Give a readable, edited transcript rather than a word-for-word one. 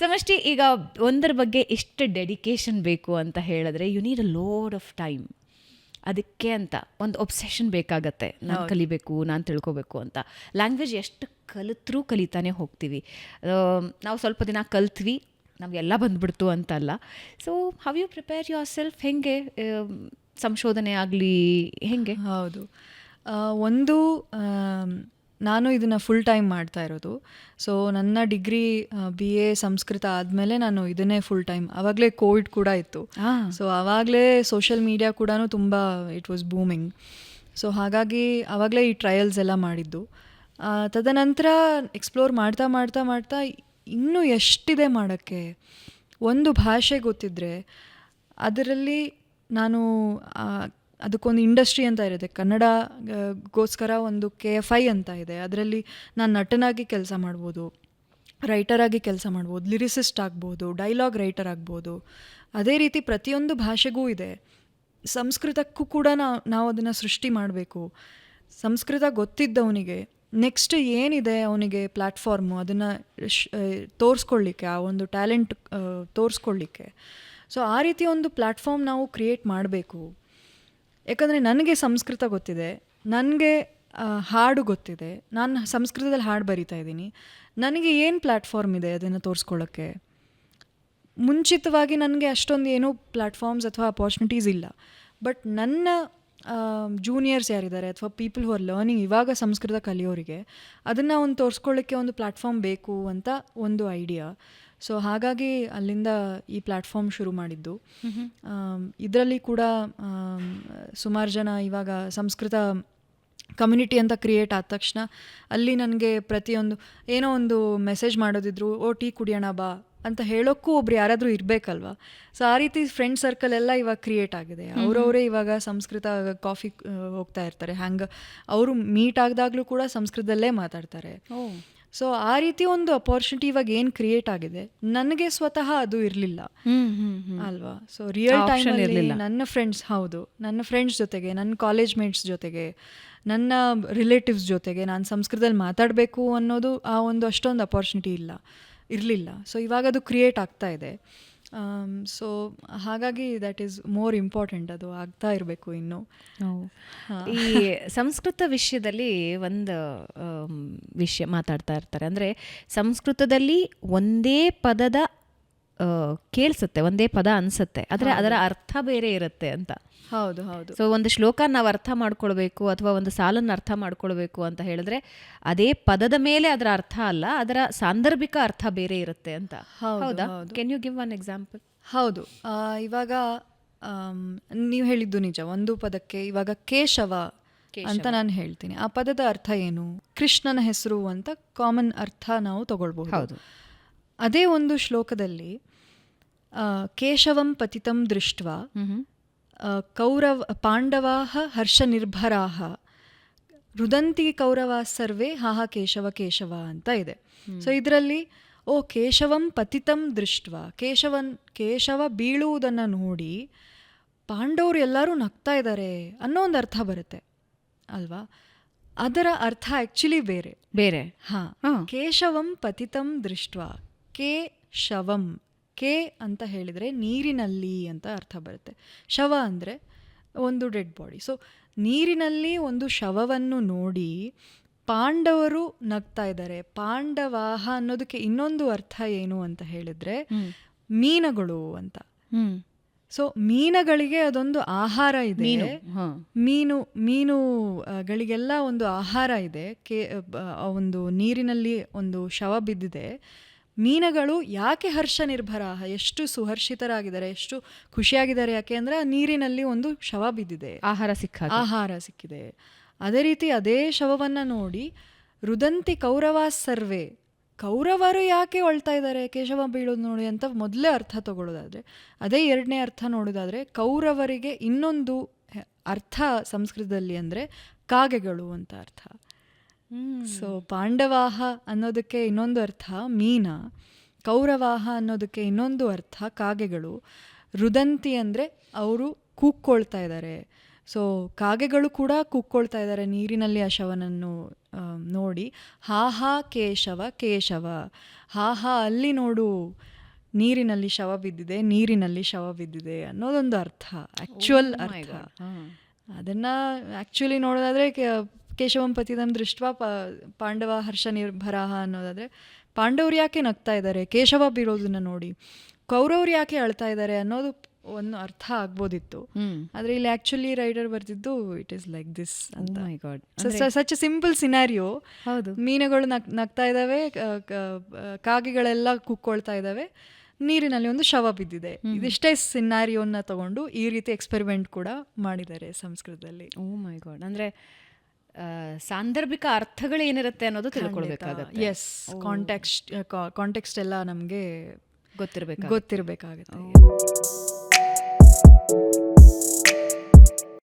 ಸಮಷ್ಟಿ, ಈಗ ಒಂದರ ಬಗ್ಗೆ ಇಷ್ಟು ಡೆಡಿಕೇಶನ್ ಬೇಕು ಅಂತ ಹೇಳಿದ್ರೆ you need a load of time. ಅದಕ್ಕೆ ಅಂತ ಒಂದು ಒಬ್ಸೆಷನ್ ಬೇಕಾಗತ್ತೆ. ನಾನು ಕಲಿಬೇಕು, ನಾನು ತಿಳ್ಕೊಬೇಕು ಅಂತ. ಲ್ಯಾಂಗ್ವೇಜ್ ಎಷ್ಟು ಕಲಿತ್ರೂ ಕಲಿತಾನೆ ಹೋಗ್ತೀವಿ. ನಾವು ಸ್ವಲ್ಪ ದಿನ ಕಲ್ತ್ವಿ, ನಮಗೆಲ್ಲ ಬಂದ್ಬಿಡ್ತು ಅಂತಲ್ಲ. So how you prepare yourself? ಹೆಂಗೆ ಸಂಶೋಧನೆ ಆಗಲಿ ಹೆಂಗೆ? ಹೌದು, ಒಂದು ನಾನು ಇದನ್ನು ಫುಲ್ ಟೈಮ್ ಮಾಡ್ತಾ ಇರೋದು. ಸೊ ನನ್ನ ಡಿಗ್ರಿ BA ಸಂಸ್ಕೃತ ಆದಮೇಲೆ ನಾನು ಇದನ್ನೇ ಫುಲ್ ಟೈಮ್. ಆವಾಗಲೇ ಕೋವಿಡ್ ಕೂಡ ಇತ್ತು. ಸೊ ಆವಾಗಲೇ ಸೋಷಿಯಲ್ ಮೀಡಿಯಾ ಕೂಡ ತುಂಬ ಇಟ್ ವಾಸ್ ಬೂಮಿಂಗ್. ಸೊ ಹಾಗಾಗಿ ಆವಾಗಲೇ ಈ ಟ್ರಯಲ್ಸ್ ಎಲ್ಲ ಮಾಡಿದ್ದು. ತದನಂತರ ಎಕ್ಸ್ಪ್ಲೋರ್ ಮಾಡ್ತಾ ಮಾಡ್ತಾ ಮಾಡ್ತಾ ಇನ್ನೂ ಎಷ್ಟಿದೆ ಮಾಡೋಕ್ಕೆ. ಒಂದು ಭಾಷೆ ಗೊತ್ತಿದ್ದರೆ ಅದರಲ್ಲಿ ನಾನು ಅದಕ್ಕೊಂದು ಇಂಡಸ್ಟ್ರಿ ಅಂತ ಇರುತ್ತೆ. ಕನ್ನಡಗೋಸ್ಕರ ಒಂದು KFI ಅಂತ ಇದೆ. ಅದರಲ್ಲಿ ನಾನು ನಟನಾಗಿ ಕೆಲಸ ಮಾಡ್ಬೋದು, ರೈಟರಾಗಿ ಕೆಲಸ ಮಾಡ್ಬೋದು, ಲಿರಿಸಿಸ್ಟ್ ಆಗ್ಬೋದು, ಡೈಲಾಗ್ ರೈಟರ್ ಆಗ್ಬೋದು. ಅದೇ ರೀತಿ ಪ್ರತಿಯೊಂದು ಭಾಷೆಗೂ ಇದೆ. ಸಂಸ್ಕೃತಕ್ಕೂ ಕೂಡ ನಾವು ಅದನ್ನು ಸೃಷ್ಟಿ ಮಾಡಬೇಕು. ಸಂಸ್ಕೃತ ಗೊತ್ತಿದ್ದವನಿಗೆ ನೆಕ್ಸ್ಟ್ ಏನಿದೆ ಅವನಿಗೆ ಪ್ಲ್ಯಾಟ್ಫಾರ್ಮು, ಅದನ್ನು ತೋರಿಸ್ಕೊಳ್ಳಿಕ್ಕೆ, ಆ ಒಂದು ಟ್ಯಾಲೆಂಟ್ ತೋರಿಸ್ಕೊಳ್ಳಿಕ್ಕೆ. ಸೊ ಆ ರೀತಿ ಒಂದು ಪ್ಲ್ಯಾಟ್ಫಾರ್ಮ್ ನಾವು ಕ್ರಿಯೇಟ್ ಮಾಡಬೇಕು. ಯಾಕಂದರೆ ನನಗೆ ಸಂಸ್ಕೃತ ಗೊತ್ತಿದೆ, ನನಗೆ ಹಾಡು ಗೊತ್ತಿದೆ, ನಾನು ಸಂಸ್ಕೃತದಲ್ಲಿ ಹಾಡು ಬರಿತಾ ಇದ್ದೀನಿ. ನನಗೆ ಏನು ಪ್ಲ್ಯಾಟ್ಫಾರ್ಮ್ ಇದೆ ಅದನ್ನು ತೋರಿಸ್ಕೊಳ್ಳೋಕ್ಕೆ? ಮುಂಚಿತವಾಗಿ ನನಗೆ ಅಷ್ಟೊಂದು ಏನೂ ಪ್ಲ್ಯಾಟ್ಫಾರ್ಮ್ಸ್ ಅಥವಾ ಅಪಾರ್ಚುನಿಟೀಸ್ ಇಲ್ಲ. ಬಟ್ ನನ್ನ ಜೂನಿಯರ್ಸ್ ಯಾರಿದ್ದಾರೆ ಅಥವಾ ಪೀಪಲ್ ಹೂ ಆರ್ ಲರ್ನಿಂಗ್, ಇವಾಗ ಸಂಸ್ಕೃತ ಕಲಿಯೋರಿಗೆ ಅದನ್ನು ಒಂದು ತೋರಿಸ್ಕೊಳ್ಳೋಕ್ಕೆ ಒಂದು ಪ್ಲ್ಯಾಟ್ಫಾರ್ಮ್ ಬೇಕು ಅಂತ ಒಂದು ಐಡಿಯಾ. ಸೊ ಹಾಗಾಗಿ ಅಲ್ಲಿಂದ ಈ ಪ್ಲ್ಯಾಟ್ಫಾರ್ಮ್ ಶುರು ಮಾಡಿದ್ದು. ಇದರಲ್ಲಿ ಕೂಡ ಸುಮಾರು ಜನ ಇವಾಗ ಸಂಸ್ಕೃತ ಕಮ್ಯುನಿಟಿ ಅಂತ ಕ್ರಿಯೇಟ್ ಆದ ತಕ್ಷಣ ಅಲ್ಲಿ ನನಗೆ ಪ್ರತಿಯೊಂದು ಏನೋ ಒಂದು ಮೆಸೇಜ್ ಮಾಡೋದಿದ್ರು, ಟೀ ಕುಡಿಯೋಣ ಬಾ ಅಂತ ಹೇಳೋಕ್ಕೂ ಒಬ್ರು ಯಾರಾದರೂ ಇರಬೇಕಲ್ವ. ಸೊ ಆ ರೀತಿ ಫ್ರೆಂಡ್ ಸರ್ಕಲ್ ಎಲ್ಲ ಇವಾಗ ಕ್ರಿಯೇಟ್ ಆಗಿದೆ. ಅವರವರೇ ಇವಾಗ ಸಂಸ್ಕೃತ ಕಾಫಿ ಹೋಗ್ತಾ ಇರ್ತಾರೆ. ಹ್ಯಾಂಗೆ ಅವರು ಮೀಟ್ ಆಗಿದಾಗಲೂ ಕೂಡ ಸಂಸ್ಕೃತದಲ್ಲೇ ಮಾತಾಡ್ತಾರೆ. ಸೊ ಆ ರೀತಿ ಒಂದು ಅಪಾರ್ಚುನಿಟಿ ಇವಾಗ ಏನು ಕ್ರಿಯೇಟ್ ಆಗಿದೆ. ನನಗೆ ಸ್ವತಃ ಅದು ಇರಲಿಲ್ಲ ಅಲ್ವಾ. ಸೊ ರಿಯಲ್ ಟೈಮಲ್ಲಿ ನನ್ನ ಫ್ರೆಂಡ್ಸ್ ಜೊತೆಗೆ, ನನ್ನ ಕಾಲೇಜ್ ಮೇಟ್ಸ್ ಜೊತೆಗೆ, ನನ್ನ ರಿಲೇಟಿವ್ಸ್ ಜೊತೆಗೆ ನಾನು ಸಂಸ್ಕೃತದಲ್ಲಿ ಮಾತಾಡಬೇಕು ಅನ್ನೋದು ಆ ಒಂದು ಅಷ್ಟೊಂದು ಅಪಾರ್ಚುನಿಟಿ ಇರಲಿಲ್ಲ. ಸೊ ಇವಾಗ ಅದು ಕ್ರಿಯೇಟ್ ಆಗ್ತಾ ಇದೆ. ಸೊ ಹಾಗಾಗಿ ದ್ಯಾಟ್ ಈಸ್ ಮೋರ್ ಇಂಪಾರ್ಟೆಂಟ್. ಅದು ಆಗ್ತಾ ಇರಬೇಕು ಇನ್ನೂ. ಈ ಸಂಸ್ಕೃತ ವಿಷಯದಲ್ಲಿ ಒಂದು ವಿಷಯ ಮಾತಾಡ್ತಾ ಇರ್ತಾರೆ. ಅಂದರೆ ಸಂಸ್ಕೃತದಲ್ಲಿ ಒಂದೇ ಪದದ ಕೇಳಿಸುತ್ತೆ, ಒಂದೇ ಪದ ಅನಿಸುತ್ತೆ, ಆದರೆ ಅದರ ಅರ್ಥ ಬೇರೆ ಇರುತ್ತೆ ಅಂತ. ಹೌದು. ಸೊ ಒಂದು ಶ್ಲೋಕ ನಾವು ಅರ್ಥ ಮಾಡ್ಕೊಳ್ಬೇಕು ಅಥವಾ ಒಂದು ಸಾಲನ್ನು ಅರ್ಥ ಮಾಡ್ಕೊಳ್ಬೇಕು ಅಂತ ಹೇಳಿದ್ರೆ ಅದೇ ಪದದ ಮೇಲೆ ಅದರ ಅರ್ಥ ಅಲ್ಲ, ಅದರ ಸಾಂದರ್ಭಿಕ ಅರ್ಥ ಬೇರೆ ಇರುತ್ತೆ ಅಂತ. ಹೌದಾ? Can you give one example? ಹೌದು. ಇವಾಗ ನೀವು ಹೇಳಿದ್ದು ನಿಜ. ಒಂದು ಪದಕ್ಕೆ ಇವಾಗ ಕೇಶವ ಅಂತ ನಾನು ಹೇಳ್ತೀನಿ. ಆ ಪದದ ಅರ್ಥ ಏನು? ಕೃಷ್ಣನ ಹೆಸರು ಅಂತ ಕಾಮನ್ ಅರ್ಥ ನಾವು ತಗೊಳ್ಬಹುದು. ಅದೇ ಒಂದು ಶ್ಲೋಕದಲ್ಲಿ ಕೇಶವಂ ಪತಿತಂ ದೃಷ್ಟ್ವಾ ಪಾಂಡವಾಹ ಹರ್ಷ ನಿರ್ಭರಾಹ ರುದಂತಿ ಕೌರವಾ ಸರ್ವೇ ಹಾಹ ಕೇಶವ ಕೇಶವ ಅಂತ ಇದೆ. ಸೊ ಇದರಲ್ಲಿ ಕೇಶವಂ ಪತಿತಂ ದೃಷ್ಟ್ವಾ, ಕೇಶವ ಬೀಳುವುದನ್ನು ನೋಡಿ ಪಾಂಡವರು ಎಲ್ಲರೂ ನಗ್ತಾ ಇದ್ದಾರೆ ಅನ್ನೋ ಒಂದು ಅರ್ಥ ಬರುತ್ತೆ ಅಲ್ವಾ. ಅದರ ಅರ್ಥ ಆ್ಯಕ್ಚುಲಿ ಬೇರೆ. ಕೇಶವಂ ಪತಿತಂ ದೃಷ್ಟ್ವಾ, ಶವಂ, ಕೆ ಅಂತ ಹೇಳಿದರೆ ನೀರಿನಲ್ಲಿ ಅಂತ ಅರ್ಥ ಬರುತ್ತೆ. ಶವ ಅಂದರೆ ಒಂದು ಡೆಡ್ ಬಾಡಿ. ಸೊ ನೀರಿನಲ್ಲಿ ಒಂದು ಶವವನ್ನು ನೋಡಿ ಪಾಂಡವರು ನಗ್ತಾ ಇದ್ದಾರೆ. ಪಾಂಡವಾಹ ಅನ್ನೋದಕ್ಕೆ ಇನ್ನೊಂದು ಅರ್ಥ ಏನು ಅಂತ ಹೇಳಿದ್ರೆ ಮೀನುಗಳು ಅಂತ. ಸೊ ಮೀನುಗಳಿಗೆ ಅದೊಂದು ಆಹಾರ ಇದೆ. ಮೀನುಗಳಿಗೆಲ್ಲ ಒಂದು ಆಹಾರ ಇದೆ. ಒಂದು ನೀರಿನಲ್ಲಿ ಒಂದು ಶವ ಬಿದ್ದಿದೆ. ಮೀನುಗಳು ಯಾಕೆ ಹರ್ಷ ನಿರ್ಭರಾಹ, ಎಷ್ಟು ಸುಹರ್ಷಿತರಾಗಿದ್ದಾರೆ, ಎಷ್ಟು ಖುಷಿಯಾಗಿದ್ದಾರೆ, ಯಾಕೆ ಅಂದರೆ ನೀರಿನಲ್ಲಿ ಒಂದು ಶವ ಬಿದ್ದಿದೆ, ಆಹಾರ ಸಿಕ್ಕಿದೆ. ಅದೇ ರೀತಿ ಅದೇ ಶವವನ್ನು ನೋಡಿ ರುದಂತಿ ಕೌರವಾ ಸರ್ವೇ, ಕೌರವರು ಯಾಕೆ ಒಳ್ತಾ ಇದ್ದಾರೆ ಕೇಶವ ಬೀಳೋದು ನೋಡಿ ಅಂತ ಮೊದಲೇ ಅರ್ಥ ತಗೊಳ್ಳೋದಾದರೆ, ಅದೇ ಎರಡನೇ ಅರ್ಥ ನೋಡೋದಾದರೆ ಕೌರವರಿಗೆ ಇನ್ನೊಂದು ಅರ್ಥ ಸಂಸ್ಕೃತದಲ್ಲಿ ಅಂದರೆ ಕಾಗೆಗಳು ಅಂತ ಅರ್ಥ. ಸೊ ಪಾಂಡವಾಹ ಅನ್ನೋದಕ್ಕೆ ಇನ್ನೊಂದು ಅರ್ಥ ಮೀನ, ಕೌರವಾಹ ಅನ್ನೋದಕ್ಕೆ ಇನ್ನೊಂದು ಅರ್ಥ ಕಾಗೆಗಳು, ರುದಂತಿ ಅಂದರೆ ಅವರು ಕೂಕ್ಕೊಳ್ತಾ ಇದ್ದಾರೆ. ಸೊ ಕಾಗೆಗಳು ಕೂಡ ಕೂಕ್ಕೊಳ್ತಾ ಇದ್ದಾರೆ ನೀರಿನಲ್ಲಿ ಆ ಶವನನ್ನು ನೋಡಿ, ಹಾ ಹಾ ಕೇಶವ ಕೇಶವ, ಹಾ ಹಾ ಅಲ್ಲಿ ನೋಡು ನೀರಿನಲ್ಲಿ ಶವ ಬಿದ್ದಿದೆ, ನೀರಿನಲ್ಲಿ ಶವ ಬಿದ್ದಿದೆ ಅನ್ನೋದೊಂದು ಅರ್ಥ, ಆ್ಯಕ್ಚುಯಲ್ ಅರ್ಥ. ಅದನ್ನು ಆ್ಯಕ್ಚುಲಿ ನೋಡೋದಾದರೆ ಕೇಶವಂ ಪತಿದಂ ದೃಷ್ಟ್ವಾ ಪಾಂಡವ ಹರ್ಷ ನಿರ್ಭರಾಹ ಅನ್ನೋದಾದರೆ, ಪಾಂಡವ್ರು ಯಾಕೆ ನಗ್ತಾ ಇದ್ದಾರೆ ಕೇಶವ ಬೀಳೋದನ್ನು ನೋಡಿ, ಕೌರವ್ರು ಯಾಕೆ ಅಳ್ತಾ ಇದ್ದಾರೆ ಅನ್ನೋದು ಒಂದು ಅರ್ಥ ಆಗ್ಬೋದಿತ್ತು. ಆದರೆ ಇಲ್ಲಿ ಆ್ಯಕ್ಚುಲಿ ರೈಟರ್ ಬರ್ತಿದ್ದು ಇಟ್ ಈಸ್ ಲೈಕ್ ದಿಸ್ ಅಂತ. Such a simple scenario. ಹೌದು, ಮೀನುಗಳು ನಗ್ತಾ ಇದ್ದಾವೆ, ಕಾಗೆಗಳೆಲ್ಲ ಕುಕ್ಕೊಳ್ತಾ ಇದ್ದಾವೆ, ನೀರಿನಲ್ಲಿ ಒಂದು ಶವ ಬಿದ್ದಿದೆ. ಇದಿಷ್ಟೇ ಸಿನಾರಿಯೋನ ತಗೊಂಡು ಈ ರೀತಿ ಎಕ್ಸ್ಪೆರಿಮೆಂಟ್ ಕೂಡ ಮಾಡಿದ್ದಾರೆ ಸಂಸ್ಕೃತದಲ್ಲಿ. ಓ ಮೈ ಗಾಡ್. ಅಂದರೆ ಸಾಂದರ್ಭಿಕ ಅರ್ಥಗಳು ಏನಿರುತ್ತೆ ಅನ್ನೋದು ತಿಳ್ಕೊಳ್ಬೇಕಾಗತ್ತೆ. ಎಸ್, ಕಾಂಟೆಕ್ಸ್ಟ್ ಎಲ್ಲ ನಮಗೆ ಗೊತ್ತಿರಬೇಕಾಗುತ್ತೆ.